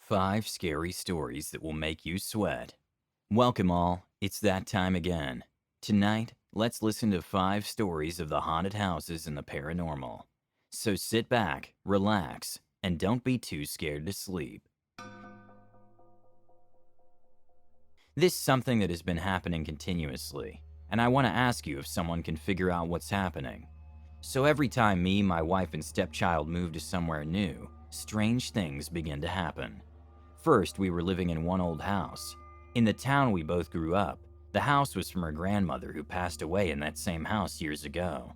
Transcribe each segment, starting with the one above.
5 scary stories that will make you sweat. Welcome all, it's that time again. Tonight, let's listen to 5 stories of the haunted houses and the paranormal. So sit back, relax, and don't be too scared to sleep. This is something that has been happening continuously, and I want to ask you if someone can figure out what's happening. So every time me, my wife, and stepchild move to somewhere new, strange things begin to happen. First, we were living in one old house. In the town we both grew up, the house was from her grandmother who passed away in that same house years ago.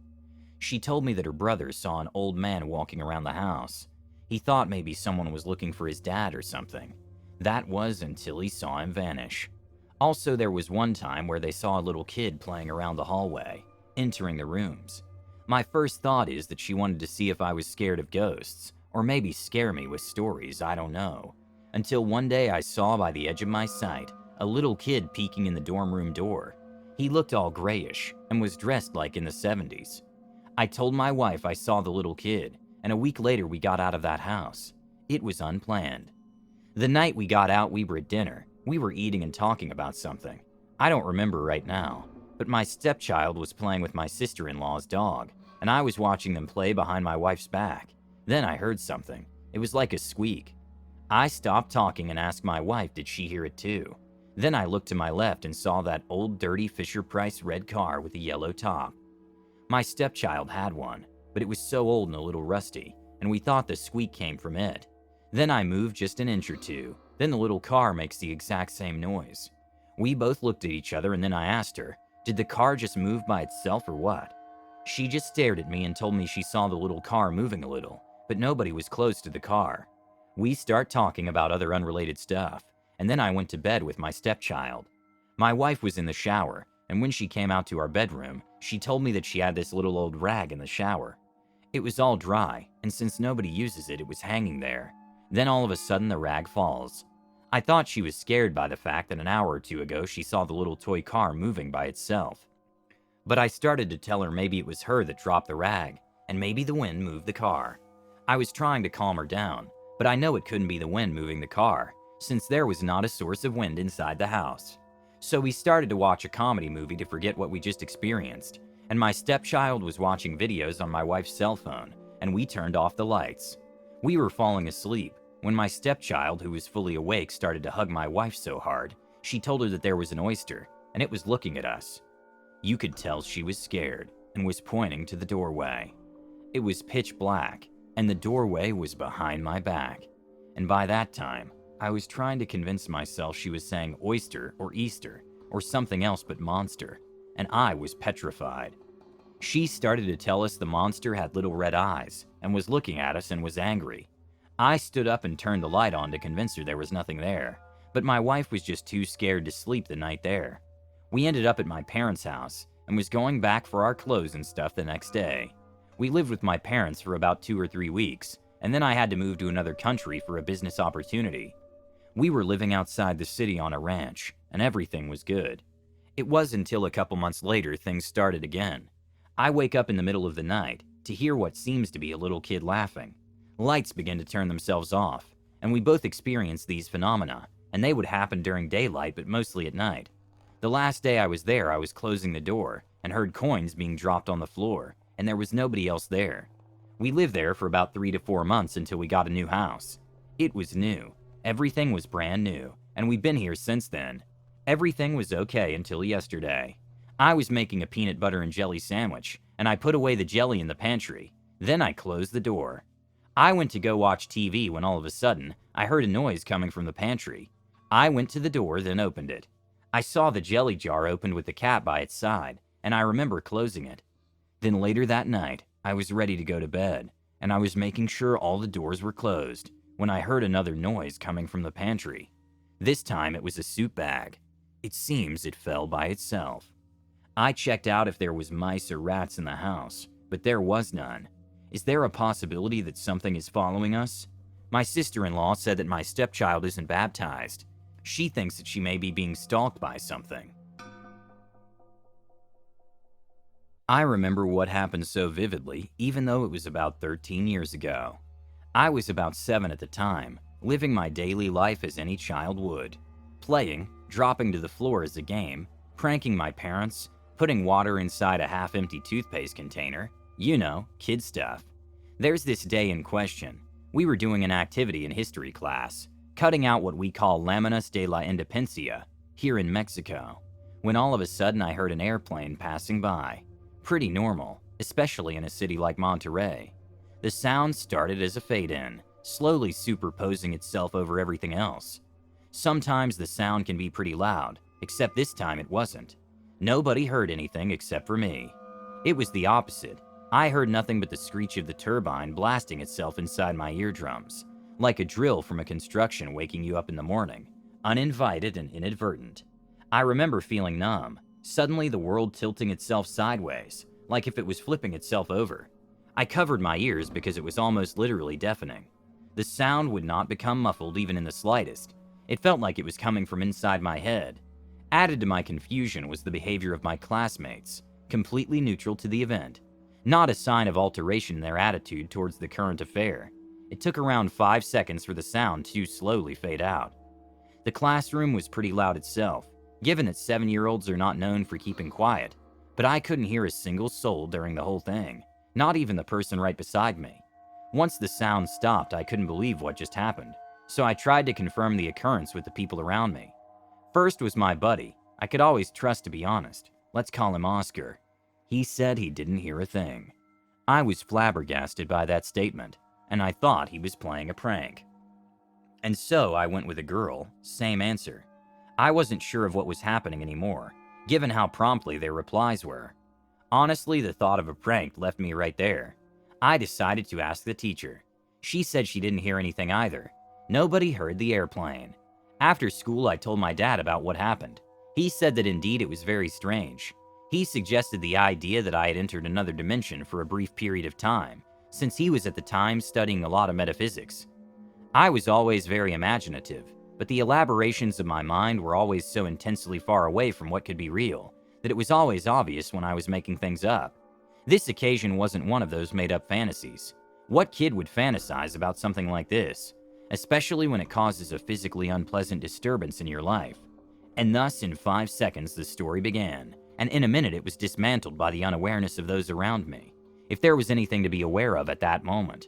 She told me that her brother saw an old man walking around the house. He thought maybe someone was looking for his dad or something. That was until he saw him vanish. Also, there was one time where they saw a little kid playing around the hallway, entering the rooms. My first thought is that she wanted to see if I was scared of ghosts, or maybe scare me with stories, I don't know. Until one day I saw by the edge of my sight a little kid peeking in the dorm room door. He looked all grayish and was dressed like in the 70s. I told my wife I saw the little kid, and a week later we got out of that house. It was unplanned. The night we got out, we were at dinner. We were eating and talking about something. I don't remember right now, but my stepchild was playing with my sister-in-law's dog, and I was watching them play behind my wife's back. Then I heard something. It was like a squeak. I stopped talking and asked my wife did she hear it too. Then I looked to my left and saw that old dirty Fisher-Price red car with a yellow top. My stepchild had one, but it was so old and a little rusty, and we thought the squeak came from it. Then I moved just an inch or two. Then the little car makes the exact same noise. We both looked at each other and then I asked her, did the car just move by itself or what? She just stared at me and told me she saw the little car moving a little, but nobody was close to the car. We start talking about other unrelated stuff, and then I went to bed with my stepchild. My wife was in the shower, and when she came out to our bedroom, she told me that she had this little old rag in the shower. It was all dry, and since nobody uses it, it was hanging there. Then all of a sudden the rag falls. I thought she was scared by the fact that an hour or two ago she saw the little toy car moving by itself. But I started to tell her maybe it was her that dropped the rag, and maybe the wind moved the car. I was trying to calm her down, but I know it couldn't be the wind moving the car, since there was not a source of wind inside the house. So we started to watch a comedy movie to forget what we just experienced, and my stepchild was watching videos on my wife's cell phone, and we turned off the lights. We were falling asleep when my stepchild, who was fully awake, started to hug my wife so hard, she told her that there was an oyster, and it was looking at us. You could tell she was scared and was pointing to the doorway. It was pitch black, and the doorway was behind my back. And by that time, I was trying to convince myself she was saying oyster or Easter or something else but monster, and I was petrified. She started to tell us the monster had little red eyes and was looking at us and was angry. I stood up and turned the light on to convince her there was nothing there, but my wife was just too scared to sleep the night there. We ended up at my parents' house and was going back for our clothes and stuff the next day. We lived with my parents for about 2 or 3 weeks, and then I had to move to another country for a business opportunity. We were living outside the city on a ranch, and everything was good. It was until a couple months later things started again. I wake up in the middle of the night to hear what seems to be a little kid laughing. Lights begin to turn themselves off, and we both experienced these phenomena, and they would happen during daylight but mostly at night. The last day I was there, I was closing the door and heard coins being dropped on the floor, and there was nobody else there. We lived there for about 3 to 4 months until we got a new house. It was new. Everything was brand new, and we've been here since then. Everything was okay until yesterday. I was making a peanut butter and jelly sandwich, and I put away the jelly in the pantry. Then I closed the door. I went to go watch TV when all of a sudden, I heard a noise coming from the pantry. I went to the door, then opened it. I saw the jelly jar opened with the cat by its side, and I remember closing it. Then later that night, I was ready to go to bed, and I was making sure all the doors were closed when I heard another noise coming from the pantry. This time it was a soup bag. It seems it fell by itself. I checked out if there was mice or rats in the house, but there was none. Is there a possibility that something is following us? My sister-in-law said that my stepchild isn't baptized. She thinks that she may be being stalked by something. I remember what happened so vividly, even though it was about 13 years ago. I was about 7 at the time, living my daily life as any child would. Playing, dropping to the floor as a game, pranking my parents, putting water inside a half-empty toothpaste container. You know, kid stuff. There's this day in question. We were doing an activity in history class, cutting out what we call Láminas de la Independencia, here in Mexico, when all of a sudden I heard an airplane passing by. Pretty normal, especially in a city like Monterrey. The sound started as a fade-in, slowly superposing itself over everything else. Sometimes the sound can be pretty loud, except this time it wasn't. Nobody heard anything except for me. It was the opposite. I heard nothing but the screech of the turbine blasting itself inside my eardrums, like a drill from a construction waking you up in the morning, uninvited and inadvertent. I remember feeling numb, suddenly the world tilting itself sideways, like if it was flipping itself over. I covered my ears because it was almost literally deafening. The sound would not become muffled even in the slightest. It felt like it was coming from inside my head. Added to my confusion was the behavior of my classmates, completely neutral to the event. Not a sign of alteration in their attitude towards the current affair. It took around 5 seconds for the sound to slowly fade out. The classroom was pretty loud itself, given that 7-year-olds are not known for keeping quiet, but I couldn't hear a single soul during the whole thing, not even the person right beside me. Once the sound stopped, I couldn't believe what just happened, so I tried to confirm the occurrence with the people around me. First was my buddy. I could always trust, to be honest. Let's call him Oscar. He said he didn't hear a thing. I was flabbergasted by that statement, and I thought he was playing a prank. And so I went with a girl, same answer. I wasn't sure of what was happening anymore, given how promptly their replies were. Honestly, the thought of a prank left me right there. I decided to ask the teacher. She said she didn't hear anything either. Nobody heard the airplane. After school, I told my dad about what happened. He said that indeed it was very strange. He suggested the idea that I had entered another dimension for a brief period of time, since he was at the time studying a lot of metaphysics. I was always very imaginative, but the elaborations of my mind were always so intensely far away from what could be real that it was always obvious when I was making things up. This occasion wasn't one of those made-up fantasies. What kid would fantasize about something like this, especially when it causes a physically unpleasant disturbance in your life? And thus, in 5 seconds, the story began, and in a minute it was dismantled by the unawareness of those around me, if there was anything to be aware of at that moment.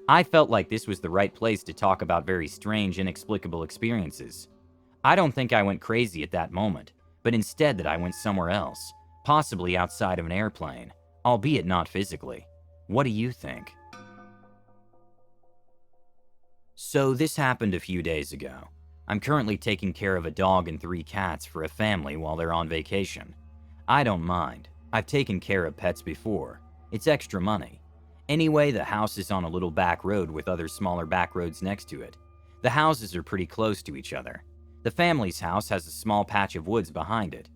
I felt like this was the right place to talk about very strange, inexplicable experiences. I don't think I went crazy at that moment, but instead that I went somewhere else, possibly outside of an airplane, albeit not physically. What do you think? So this happened a few days ago. I'm currently taking care of a dog and 3 cats for a family while they're on vacation. I don't mind. I've taken care of pets before. It's extra money. Anyway, the house is on a little back road with other smaller back roads next to it. The houses are pretty close to each other. The family's house has a small patch of woods behind it.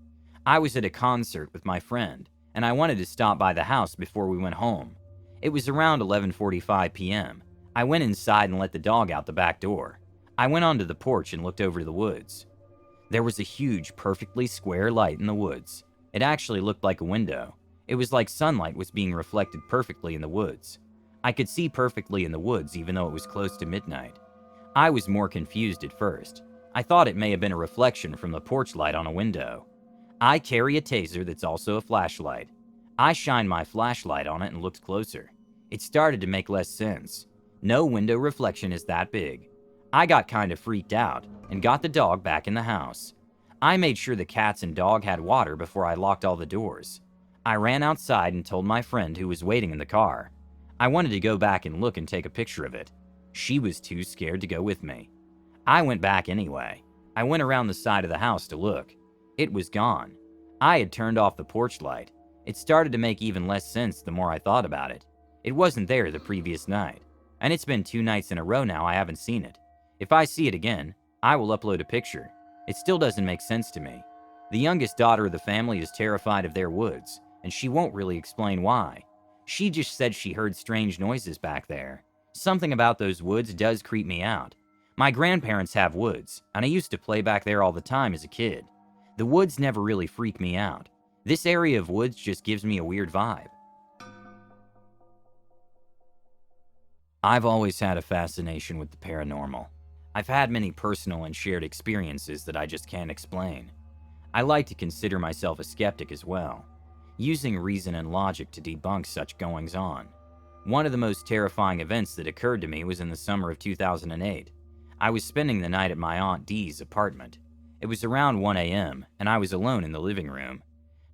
I was at a concert with my friend, and I wanted to stop by the house before we went home. It was around 11:45 p.m. I went inside and let the dog out the back door. I went onto the porch and looked over the woods. There was a huge, perfectly square light in the woods. It actually looked like a window. It was like sunlight was being reflected perfectly in the woods. I could see perfectly in the woods even though it was close to midnight. I was more confused at first. I thought it may have been a reflection from the porch light on a window. I carry a taser that's also a flashlight. I shined my flashlight on it and looked closer. It started to make less sense. No window reflection is that big. I got kind of freaked out and got the dog back in the house. I made sure the cats and dog had water before I locked all the doors. I ran outside and told my friend who was waiting in the car. I wanted to go back and look and take a picture of it. She was too scared to go with me. I went back anyway. I went around the side of the house to look. It was gone. I had turned off the porch light. It started to make even less sense the more I thought about it. It wasn't there the previous night, and it's been 2 nights in a row now I haven't seen it. If I see it again, I will upload a picture. It still doesn't make sense to me. The youngest daughter of the family is terrified of their woods, and she won't really explain why. She just said she heard strange noises back there. Something about those woods does creep me out. My grandparents have woods, and I used to play back there all the time as a kid. The woods never really freak me out. This area of woods just gives me a weird vibe. I've always had a fascination with the paranormal. I've had many personal and shared experiences that I just can't explain. I like to consider myself a skeptic as well, using reason and logic to debunk such goings-on. One of the most terrifying events that occurred to me was in the summer of 2008. I was spending the night at my Aunt Dee's apartment. It was around 1 a.m., and I was alone in the living room.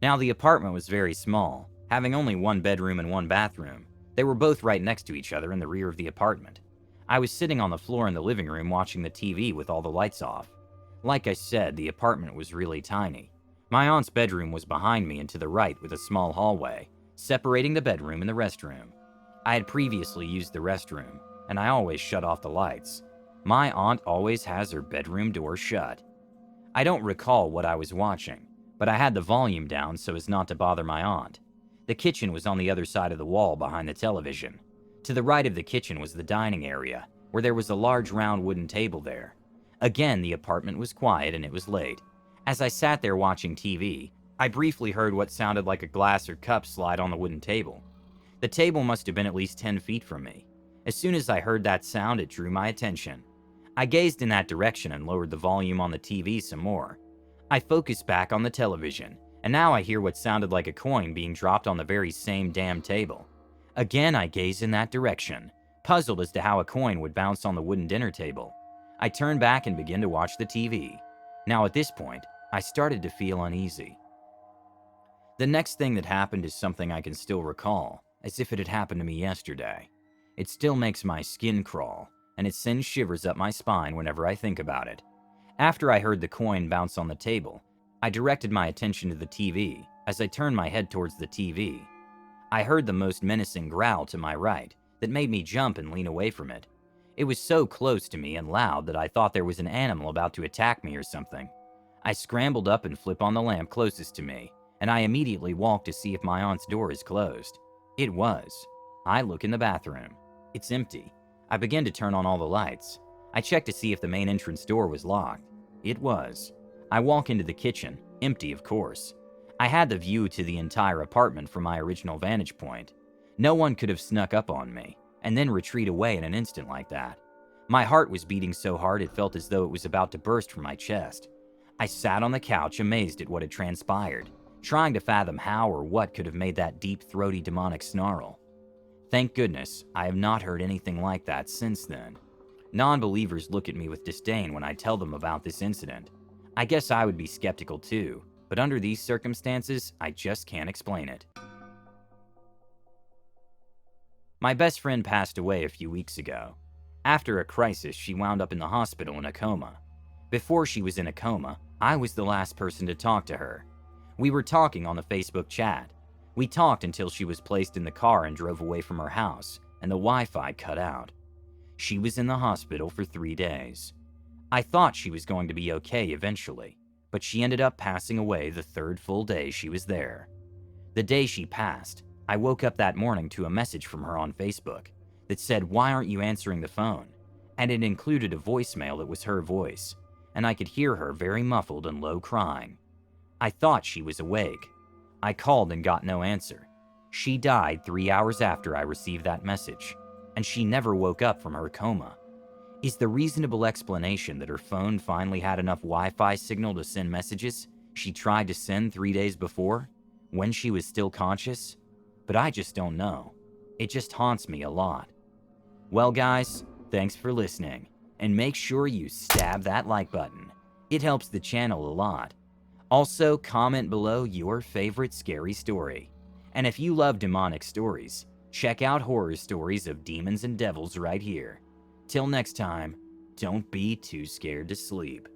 Now, the apartment was very small, having only one bedroom and one bathroom. They were both right next to each other in the rear of the apartment. I was sitting on the floor in the living room watching the TV with all the lights off. Like I said, the apartment was really tiny. My aunt's bedroom was behind me and to the right with a small hallway, separating the bedroom and the restroom. I had previously used the restroom, and I always shut off the lights. My aunt always has her bedroom door shut. I don't recall what I was watching, but I had the volume down so as not to bother my aunt. The kitchen was on the other side of the wall behind the television. To the right of the kitchen was the dining area, where there was a large round wooden table there. Again, the apartment was quiet and it was late. As I sat there watching TV, I briefly heard what sounded like a glass or cup slide on the wooden table. The table must have been at least 10 feet from me. As soon as I heard that sound, it drew my attention. I gazed in that direction and lowered the volume on the TV some more. I focused back on the television, and now I hear what sounded like a coin being dropped on the very same damn table. Again, I gazed in that direction, puzzled as to how a coin would bounce on the wooden dinner table. I turned back and began to watch the TV. Now at this point, I started to feel uneasy. The next thing that happened is something I can still recall, as if it had happened to me yesterday. It still makes my skin crawl, and it sends shivers up my spine whenever I think about it. After I heard the coin bounce on the table, I directed my attention to the TV. As I turned my head towards the TV, I heard the most menacing growl to my right that made me jump and lean away from it. It was so close to me and loud that I thought there was an animal about to attack me or something. I scrambled up and flipped on the lamp closest to me, and I immediately walked to see if my aunt's door is closed. It was. I look in the bathroom. It's empty. I began to turn on all the lights. I checked to see if the main entrance door was locked. It was. I walk into the kitchen, empty of course. I had the view to the entire apartment from my original vantage point. No one could have snuck up on me, and then retreat away in an instant like that. My heart was beating so hard it felt as though it was about to burst from my chest. I sat on the couch amazed at what had transpired, trying to fathom how or what could have made that deep, throaty, demonic snarl. Thank goodness, I have not heard anything like that since then. Non-believers look at me with disdain when I tell them about this incident. I guess I would be skeptical too, but under these circumstances, I just can't explain it. My best friend passed away a few weeks ago. After a crisis, she wound up in the hospital in a coma. Before she was in a coma, I was the last person to talk to her. We were talking on the Facebook chat. We talked until she was placed in the car and drove away from her house, and the Wi-Fi cut out. She was in the hospital for 3 days. I thought she was going to be okay eventually, but she ended up passing away the 3rd full day she was there. The day she passed, I woke up that morning to a message from her on Facebook that said, "Why aren't you answering the phone?" And it included a voicemail that was her voice, and I could hear her very muffled and low crying. I thought she was awake. I called and got no answer. She died 3 hours after I received that message, and she never woke up from her coma. Is the reasonable explanation that her phone finally had enough Wi-Fi signal to send messages she tried to send 3 days before, when she was still conscious? But I just don't know. It just haunts me a lot. Well guys, thanks for listening, and make sure you stab that like button. It helps the channel a lot. Also, comment below your favorite scary story. And if you love demonic stories, check out horror stories of demons and devils right here. Till next time, don't be too scared to sleep.